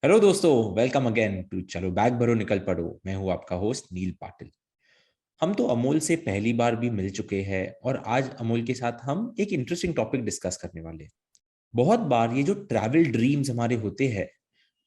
Hello दोस्तों, welcome again to चलो bag भरो निकल पड़ो। मैं हूँ आपका होस्ट नील पाटिल। हम तो अमोल से पहली बार भी मिल चुके हैं और आज अमोल के साथ हम एक इंटरेस्टिंग टॉपिक डिस्कस करने वाले हैं। बहुत बार ये जो ट्रैवल ड्रीम्स हमारे होते हैं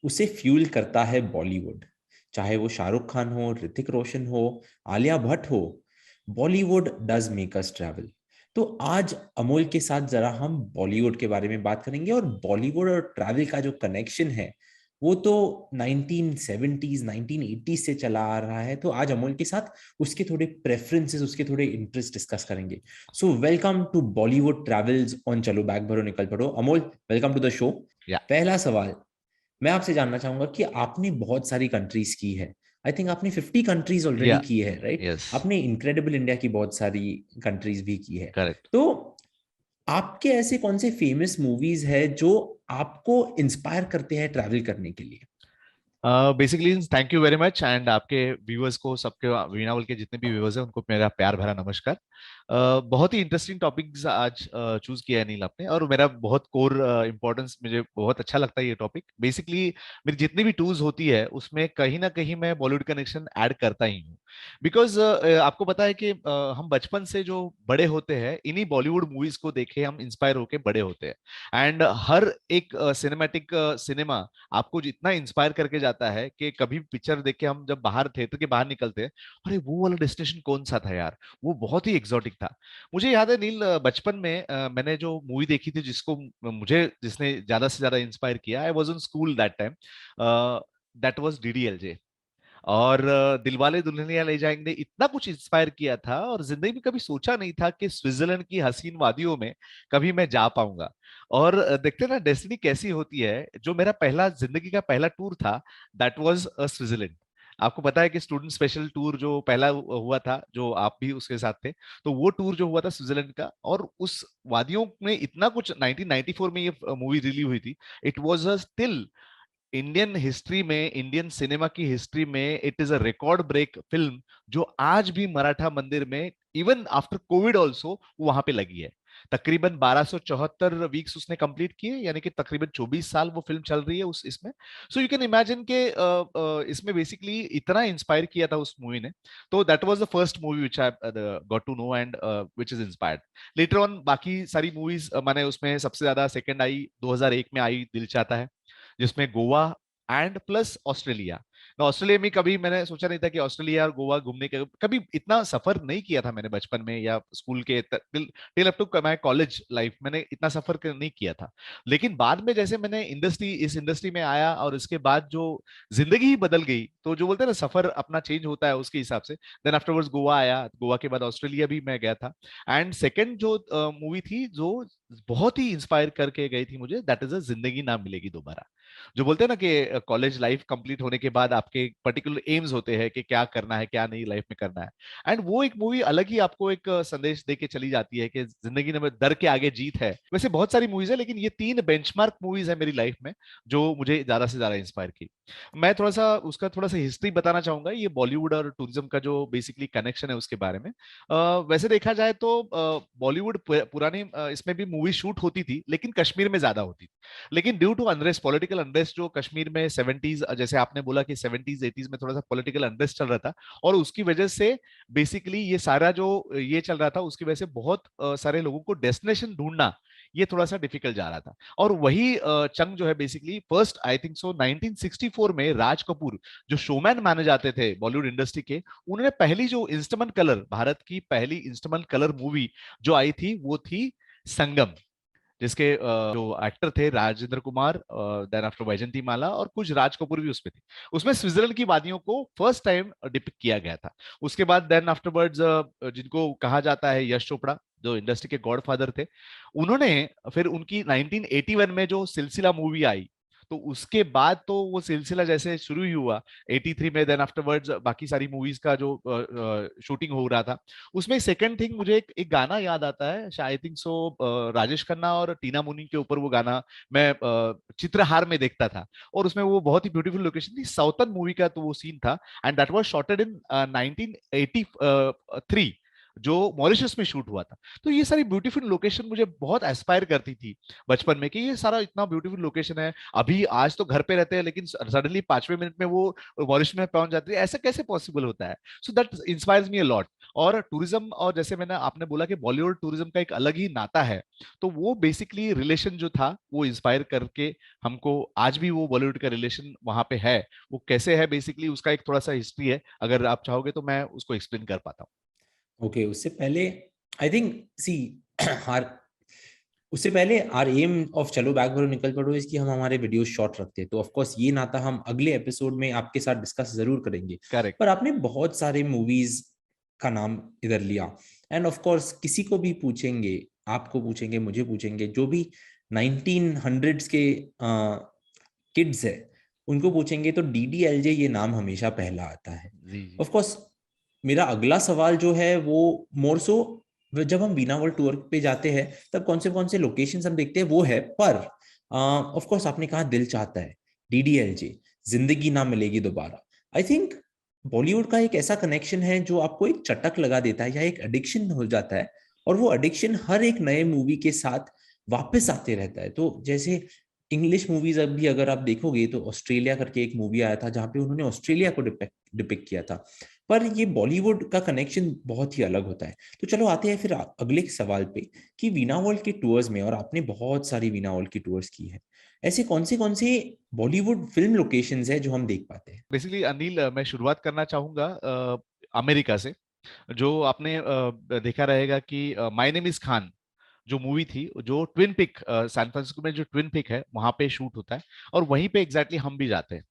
उसे फ्यूल करता है बॉलीवुड। चाहे वो शाहरुख खान हो, ऋतिक रोशन हो, आलिया भट्ट हो, Bollywood does make us travel. तो आज अमोल के साथ जरा हम बॉलीवुड के बारे में बात करेंगे और बॉलीवुड और ट्रैवल का जो कनेक्शन है वो तो 1970s 1980s से चला आ रहा है। तो आज अमोल के साथ उसके थोड़े प्रेफरेंसेस, उसके थोड़े इंटरेस्ट डिस्कस करेंगे। So welcome to Bollywood travels on चलो बैग भरो निकल पड़ो। Amol, welcome to the show. या पहला सवाल मैं आपसे जानना चाहूंगा कि आपने बहुत सारी कंट्रीज की है। आई थिंक आपने 50 कंट्रीज ऑलरेडी या की है, राइट? यस आपने इनक्रेडिबल इंडिया की बहुत सारी कंट्रीज भी की है। करेक्ट। तो आपके ऐसे कौन से फेमस मूवीज है जो आपको इंस्पायर करते हैं ट्रैवल करने के लिए? Basically thank you very much and आपके व्यूअर्स को, सबके वीणावल के जितने भी व्यूअर्स हैं उनको मेरा प्यार भरा नमस्कार। बहुत ही इंटरेस्टिंग टॉपिक्स आज चूज किया है नील आपने, और मेरा बहुत कोर इंपॉर्टेंस, मुझे बहुत अच्छा लगता है ये टॉपिक। बेसिकली मेरी जितनी भी टूर्स होती है उसमें कहीं ना कहीं मैं बॉलीवुड कनेक्शन ऐड करता ही हूँ। बिकॉज आपको पता है कि हम बचपन से जो बड़े होते हैं इन्हीं बॉलीवुड मूवीज को देखे हम इंस्पायर होके बड़े होते हैं। एंड हर एक सिनेमैटिक सिनेमा आपको जितना इंस्पायर करके जाता है कि कभी पिक्चर देख के हम जब बाहर थिएटर के बाहर निकलते हैं, अरे वो वाला डेस्टिनेशन कौन सा था यार, वो बहुत ही एक्सोटिक था। मुझे याद है नील, बचपन में मैंने जो मूवी देखी थी जिसको मुझे जिसने ज्यादा से ज्यादा इंस्पायर किया, I was in school that time, that was DDLJ. और दिलवाले दुल्हनिया ले जाएंगे इतना कुछ इंस्पायर किया था, और जिंदगी में कभी सोचा नहीं था कि स्विट्जरलैंड की हसीन वादियों में कभी मैं जा पाऊंगा। और देखते ना डेस्टिनी कैसी होती है। जो मेरा पहला जिंदगी का पहला टूर था, दैट वाज स्विट्जरलैंड। आपको पता है कि स्टूडेंट स्पेशल टूर जो पहला हुआ था, जो आप भी उसके साथ थे, तो वो टूर जो हुआ था स्विट्जरलैंड का, और उस वादियों में इतना कुछ 1994 में ये मूवी रिलीज हुई थी। It was a still Indian history में, इंडियन सिनेमा की हिस्ट्री में it is a record break film, जो आज भी मराठा मंदिर में इवन आफ्टर कोविड ऑल्सो वहां पे लगी है। तकरीबन 1274 वीक्स उसने कंप्लीट किए, यानी कि तकरीबन 24 साल वो फिल्म चल रही है उस इसमें। सो यू कैन इमेजिन के इसमें बेसिकली इतना इंस्पायर किया था उस मूवी ने। तो that was the first movie which I got to know and which is inspired. Later on बाकी सारी मूवीज मैंने उसमें सबसे ज्यादा सेकंड आई 2001 में आई दिल चाहता है, जिसमें Goa and plus Australia. Australia में कभी मैंने सोचा नहीं था कि ऑस्ट्रेलिया और गोवा घूमने का, कभी इतना सफर नहीं किया था मैंने बचपन में या स्कूल के till up to my college life, मैंने इतना सफर नहीं किया था। लेकिन बाद में जैसे मैंने इस इंडस्ट्री में आया और इसके बाद जो जिंदगी ही बदल गई, तो जो बोलते हैं ना सफर अपना चेंज होता है उसके हिसाब से, देन आफ्टरवर्ड्स गोवा आया, गोवा के बाद ऑस्ट्रेलिया भी मैं गया था। एंड सेकेंड जो मूवी थी जो बहुत ही इंस्पायर करके गई थी मुझे, दैट इज अ जिंदगी ना मिलेगी दोबारा। जो बोलते हैं ना कि कॉलेज लाइफ कंप्लीट होने के बाद आपके पर्टिकुलर एम्स होते हैं कि क्या करना है क्या नहीं लाइफ में करना है। एंड वो एक मूवी अलग ही आपको एक संदेश दे के चली जाती है कि जिंदगी में डर के आगे जीत है। वैसे बहुत सारी मूवीज है, लेकिन ये तीन बेंचमार्क मूवीज है मेरी लाइफ में जो मुझे ज्यादा से ज्यादा इंस्पायर की। मैं थोड़ा सा उसका थोड़ा सा हिस्ट्री बताना चाहूंगा, ये बॉलीवुड और टूरिज्म का जो बेसिकली कनेक्शन है उसके बारे में। वैसे देखा जाए तो बॉलीवुड पुरानी इसमें भी मूवी शूट होती थी, लेकिन कश्मीर में ज्यादा होती थी। लेकिन due to unrest, political unrest जो कश्मीर में 70s, जैसे आपने बोला कि 70s 80s में थोड़ा सा पॉलिटिकल अनरेस्ट चल रहा था, और उसकी वजह से बेसिकली ये सारा जो ये चल रहा था उसकी वजह से बहुत सारे लोगों को डेस्टिनेशन ढूंढना ये थोड़ा सा डिफिकल्ट जा रहा था। और वही चंग जो है basically first I think so 1964 में राज कपूर, जो शोमैन माने जाते थे बॉलीवुड इंडस्ट्री के, उन्होंने पहली जो इंस्ट्रूमेंट कलर, भारत की पहली इंस्ट्रूमेंट कलर मूवी जो आई थी वो थी संगम, जिसके जो एक्टर थे राजेंद्र कुमार, देन आफ्टर वैजंती माला, और कुछ राज कपूर भी उसमें थे। उसमें स्विट्जरलैंड की वादियों को फर्स्ट टाइम डिपिक्ट किया गया था। उसके बाद देन आफ्टरवर्ड्स जिनको कहा जाता है यश चोपड़ा, जो इंडस्ट्री के गॉडफादर थे, उन्होंने फिर उनकी 1981 में जो सिलसिला मूवी आई, तो उसके बाद तो वो सिलसिला जैसे शुरू ही हुआ 83 में, देन आफ्टरवर्ड्स बाकी सारी मूवीज का जो शूटिंग हो रहा था, उसमें सेकंड थिंग मुझे एक गाना याद आता है, I think so Rajesh Khanna और टीना मुनी के ऊपर वो गाना मैं चित्रहार में देखता था। और उसमें वो बहुत ही ब्यूटीफुल लोकेशन थी, साउथर्न मूवी का तो वो सीन था, एंड दैट वाज शॉटेड इन 1983। जो मॉरिशस में शूट हुआ था। तो ये सारी ब्यूटीफुल लोकेशन मुझे बहुत एस्पायर करती थी बचपन में कि ये सारा इतना ब्यूटीफुल लोकेशन है। अभी आज तो घर पे रहते हैं लेकिन सडनली 5वें मिनट में वो मॉरिशस में पहुंच जाती है, ऐसा कैसे पॉसिबल होता है? So that inspires me a lot. और टूरिज्म, और जैसे मैंने आपने बोला कि बॉलीवुड टूरिज्म का एक अलग ही नाता है, तो वो बेसिकली रिलेशन जो था वो इंस्पायर करके हमको आज भी वो बॉलीवुड का रिलेशन वहां पे है। वो कैसे है बेसिकली उसका एक थोड़ा सा हिस्ट्री है, अगर आप चाहोगे तो मैं उसको एक्सप्लेन कर पाता हूँ। ओके, उससे पहले आई थिंक सी आर उससे पहले आर एम ऑफ चलो बैग भरो निकल पड़ो इसकी हम हमारे वीडियो शॉर्ट रखते हैं, तो ऑफ कोर्स ये नाता हम अगले एपिसोड में आपके साथ डिस्कस जरूर करेंगे। करेक्ट। पर आपने बहुत सारे मूवीज का नाम इधर लिया, एंड ऑफ कोर्स किसी को भी पूछेंगे, आपको पूछेंगे, मुझे पूछेंगे, जो भी 1900s के किड्स है उनको पूछेंगे तो डीडीएलजे ये नाम हमेशा पहला आता है। जी जी। ऑफ कोर्स मेरा अगला सवाल जो है वो मोर सो, जब हम वीणा वर्ल्ड टूर पे जाते हैं तब कौन से लोकेशंस हम देखते हैं वो है, पर ऑफ कोर्स आपने कहा दिल चाहता है, डीडीएलजे, जिंदगी ना मिलेगी दोबारा। आई थिंक बॉलीवुड का एक ऐसा कनेक्शन है जो आपको एक चटक लगा देता है या एक एडिक्शन हो जाता है, और वो एडिक्शन हर एक नए मूवी के साथ वापस आते रहता है। तो जैसे इंग्लिश मूवीज अभी अगर आप देखोगे तो ऑस्ट्रेलिया करके एक मूवी आया था जहां पे उन्होंने ऑस्ट्रेलिया को डिपिक्ट किया था, पर ये बॉलीवुड का कनेक्शन बहुत ही अलग होता है। तो चलो आते हैं फिर अगले सवाल पे कि वीणा वर्ल्ड के टूर्स में, और आपने बहुत सारी वीणा वर्ल्ड की टूर्स की है, ऐसे कौन से बॉलीवुड फिल्म लोकेशंस है जो हम देख पाते हैं? बेसिकली अनिल, मैं शुरुआत करना चाहूंगा अमेरिका से। जो आपने देखा रहेगा कि माय नेम इज खान जो मूवी थी, जो ट्विन पिक, सैन फ्रांसिस्को में जो ट्विन पिक है वहां पे शूट होता है, और वहीं पे एग्जैक्टली हम भी जाते हैं।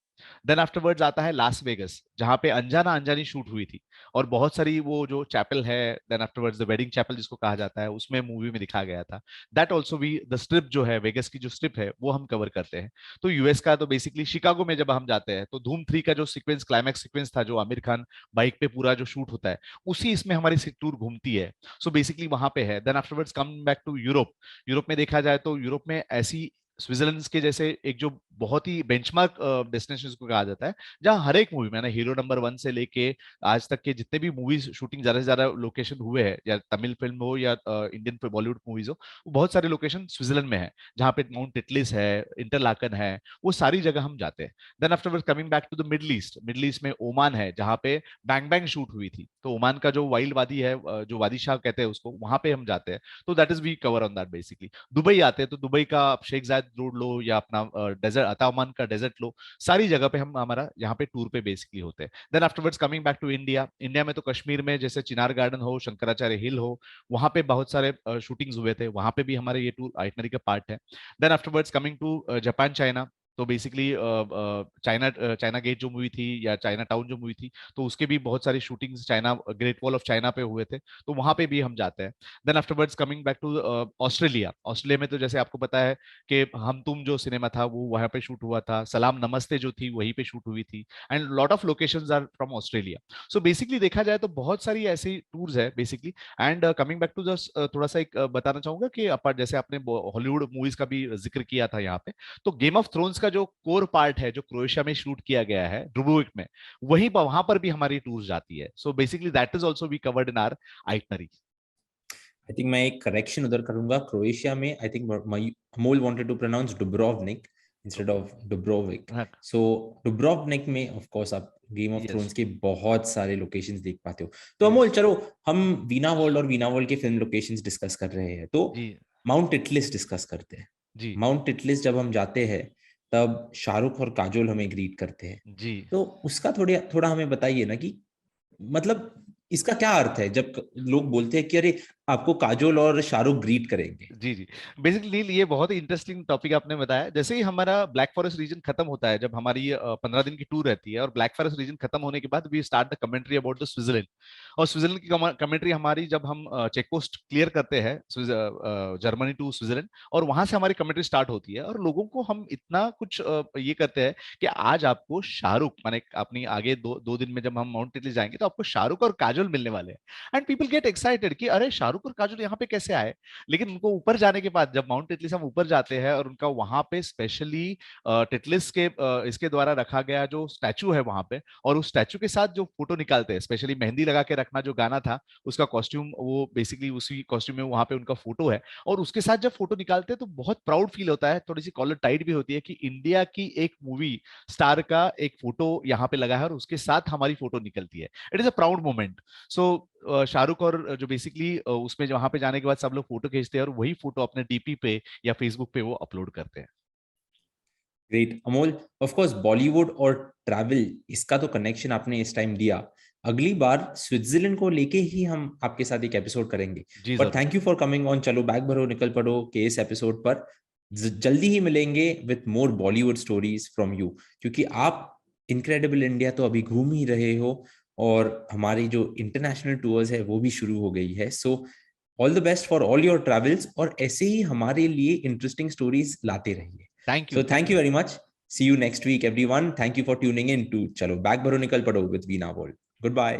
देन आफ्टरवर्ड्स आता है लास वेगस, जहाँ पे अनजाना अनजानी शूट हुई थी, और बहुत सारी वो जो चैपल है, then afterwards the wedding chapel जिसको कहा जाता है, उसमें मूवी में दिखाया गया था। दैट ऑल्सो भी द स्ट्रिप जो है, वेगस की जो स्ट्रिप है वो हम कवर करते हैं। तो यूएस का तो बेसिकली शिकागो में जब हम जाते हैं तो धूम 3 का जो सीक्वेंस, क्लाइमैक्स सीक्वेंस था, जो आमिर खान बाइक पे पूरा जो शूट होता है, उसी इसमें हमारी टूर घूमती है। सो बेसिकली वहां पे है। Then afterwards come back to Europe. Europe में देखा जाए तो यूरोप में ऐसी स्विट्जरलैंड के जैसे एक जो बहुत ही बेंचमार्क डेस्टिनेशन को कहा जाता है, जहां हर एक मूवी, मैंने हीरो नंबर 1 से लेके आज तक के जितने भी मूवीज शूटिंग ज्यादा से ज्यादा लोकेशन हुए हैं, या तमिल फिल्म हो या इंडियन बॉलीवुड मूवीज हो, वो बहुत सारे लोकेशन स्विट्जरलैंड में है, जहाँ पे माउंट टिटलिस है, इंटरलाकन है, वो सारी जगह हम जाते हैं। Then afterward coming back to the Middle East, Middle East में ओमान है, जहाँ पे बैंग बैंग शूट हुई थी। तो ओमान का जो वाइल्ड वादी है, जो वादी शाह कहते हैं उसको, वहां पे हम जाते हैं। तो that is we cover on that basically. Dubai आते हैं तो दुबई का आप शेख जायद रोड लो या अपना डेजर्ट, अतामान का डेजर्ट लो, सारी जगह पे हम हमारा यहाँ पे टूर पे बेसिकली होते हैं। Then afterwards coming back to India, India में तो कश्मीर में जैसे चिनार गार्डन हो, शंकराचार्य हिल हो, वहां पे बहुत सारे शूटिंग्स हुए थे, वहां पे भी हमारे ये टूर आइटनरी का पार्ट है। Then afterwards coming to Japan China, तो बेसिकली चाइना चाइना गेट जो मूवी थी या चाइना टाउन जो मूवी थी, तो उसके भी बहुत सारी shootings China great wall of China पे हुए थे, तो वहां पे भी हम जाते हैं। Then afterwards coming back to Australia, Australia में तो जैसे आपको पता है कि हम तुम जो सिनेमा था वो वहां पे शूट हुआ था, सलाम नमस्ते जो थी वहीं पे शूट हुई थी, and lot of locations are from Australia. So basically देखा जाए तो बहुत सारी ऐसी टूर्स है basically. And coming back to the, थोड़ा सा एक बताना चाहूंगा कि जैसे आपने हॉलीवुड मूवीज का भी जिक्र किया था यहाँ पे, तो गेम ऑफ थ्रोन्स का जो कोर पार्ट है जो क्रोएशिया में शूट किया गया है ड्रुबुक में, वहीं पर वहां पर भी हमारी टूर्स जाती है। So basically that is also we covered in our itinerary. I think मैं एक करेक्शन उधर करूंगा, क्रोएशिया में I think Amol wanted to pronounce Dubrovnik instead of Dubrovik. So Dubrovnik में ऑफ कोर्स आप गेम ऑफ यस थ्रोन्स के बहुत सारे लोकेशंस देख पाते हो। तो अमोल यस। चलो, हम वीणा वर्ल्ड और वीणा वर्ल्ड के फिल्म लोकेशंस डिस्कस कर रहे हैं, तो जी माउंट टिटलिस डिस्कस करते हैं। जी माउंट टिटलिस जब हम जाते हैं तब शाहरुख और काजोल हमें ग्रीट करते हैं, जी तो उसका थोड़ा थोड़ा हमें बताइए ना कि मतलब इसका क्या अर्थ है जब लोग बोलते हैं कि अरे आपको काजोल और शाहरुख ग्रीट करेंगे? जी जी। बेसिकली नील, ये बहुत ही इंटरेस्टिंग टॉपिक आपने बताया। जैसे ही हमारा ब्लैक फॉरेस्ट रीजन खत्म होता है, जब हमारी 15 दिन की टूर रहती है, और ब्लैक फॉरेस्ट रीजन खत्म होने के बाद we start the commentary about the Switzerland. और स्विट्जरलैंड की कमेंट्री हमारी, जब हम चेक पोस्ट क्लियर करते हैं जर्मनी टू स्विट्जरलैंड, और वहां से हमारी कमेंट्री स्टार्ट होती है, और लोगों को हम इतना कुछ ये करते हैं कि आज आपको शाहरुख, माने अपनी आगे दो दिन में जब हम माउंट टिटली जाएंगे तो आपको शाहरुख और काजोल मिलने वाले हैं। एंड पीपल गेट एक्साइटेड कि अरे शाहरुख शाहरुख और काजोल यहाँ पे कैसे आए। लेकिन उनको ऊपर जाने के बाद जब माउंट टिटलिस हम ऊपर जाते हैं और उनका वहां पे स्पेशली टिटलिस के इसके द्वारा रखा गया जो स्टैचू है वहां पे, और उस स्टैचू के साथ जो फोटो निकालते हैं, स्पेशली मेहंदी लगा के रखना जो गाना था, उसका कॉस्ट्यूम, वो बेसिकली उसी कॉस्ट्यूम में वहां पे उनका फोटो है, और उसके साथ जब फोटो निकालते हैं तो बहुत प्राउड फील होता है, थोड़ी सी कॉलर टाइट भी होती है कि इंडिया की एक मूवी स्टार का एक फोटो यहाँ पे लगा है और उसके साथ हमारी फोटो निकलती है। It is a proud moment. So Shahrukh और जो बेसिकली उसमें वहां पे जाने के बाद सब लोग फोटो खींचते हैं और वही फोटो अपने डीपी पे या फेसबुक पे वो अपलोड करते हैं। Great Amol, of course Bollywood और ट्रैवल, इसका तो कनेक्शन आपने इस टाइम दिया। अगली बार स्विट्जरलैंड को लेके ही हम आपके साथ एक एपिसोड करेंगे। जी पर जरूर। Thank you for coming on चलो बैग भरो निकल पड़ो के इस एपिसोड पर। जल्दी ही मिलेंगे with more Bollywood stories from you, क्योंकि आप इनक्रेडिबल इंडिया तो अभी घूम ही रहे हो और हमारी जो इंटरनेशनल टूर्स है वो भी शुरू हो गई है। So all the best for all your travels, और ऐसे ही हमारे लिए इंटरेस्टिंग स्टोरीज लाते रहिए। Thank you, So thank thank you. you very much. See you next week, everyone. Thank you for tuning in to Chalo Bag Baro Nikal Pado with Veena World. Goodbye.